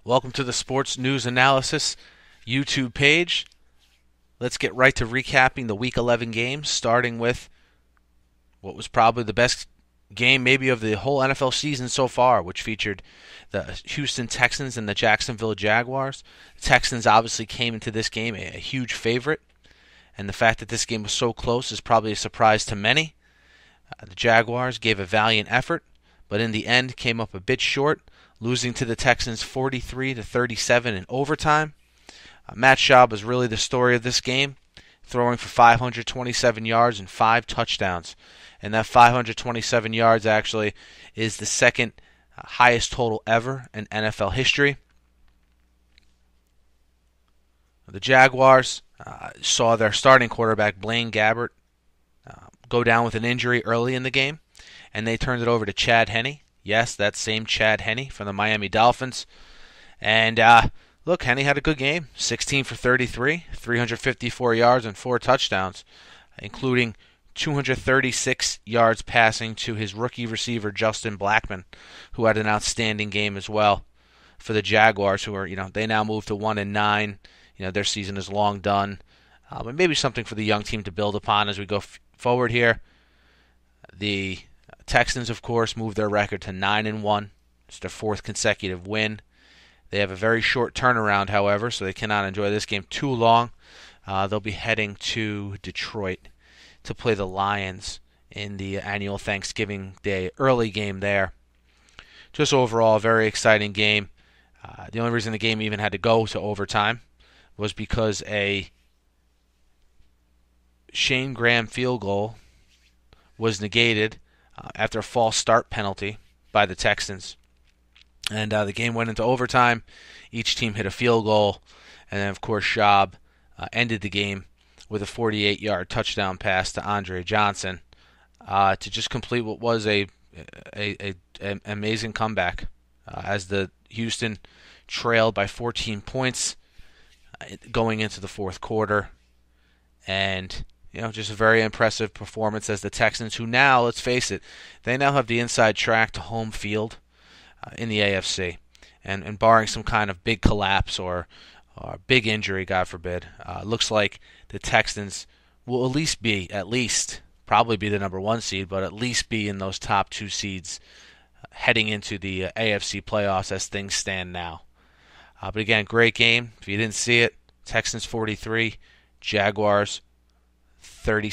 Welcome to the Sports News Analysis YouTube page. Let's get right to recapping the Week 11 games, starting with what was probably the best game maybe of the whole NFL season so far, which featured the Houston Texans and the Jacksonville Jaguars. The Texans obviously came into this game a huge favorite, and the fact that this game was so close is probably a surprise to many. The Jaguars gave a valiant effort, but in the end came up a bit short, losing to the Texans 43-37 in overtime. Matt Schaub was really the story of this game, throwing for 527 yards and 5 touchdowns. And that 527 yards actually is the second highest total ever in NFL history. The Jaguars saw their starting quarterback, Blaine Gabbert, go down with an injury early in the game, and they turned it over to Chad Henne. Yes, that same Chad Henne from the Miami Dolphins. And look, Henne had a good game. 16 for 33, 354 yards and 4 touchdowns, including 236 yards passing to his rookie receiver, Justin Blackmon, who had an outstanding game as well for the Jaguars, who are, they now move to 1-9. Their season is long done. But maybe something for the young team to build upon as we go forward here. The Texans, of course, moved their record to 9-1. It's their 4th consecutive win. They have a very short turnaround, however, so they cannot enjoy this game too long. They'll be heading to Detroit to play the Lions in the annual Thanksgiving Day early game there. Just overall, a very exciting game. The only reason the game even had to go to overtime was because a Shane Graham field goal was negated after a false start penalty by the Texans. And the game went into overtime. Each team hit a field goal. And then, of course, Schaub ended the game with a 48-yard touchdown pass to Andre Johnson to just complete what was an amazing comeback as the Houston trailed by 14 points going into the fourth quarter. And just a very impressive performance as the Texans, who now, let's face it, they now have the inside track to home field in the AFC. And barring some kind of big collapse or big injury, God forbid, looks like the Texans will probably be the number 1 seed, but at least be in those top 2 seeds heading into the AFC playoffs as things stand now. But again, great game. If you didn't see it, Texans 43, Jaguars 30.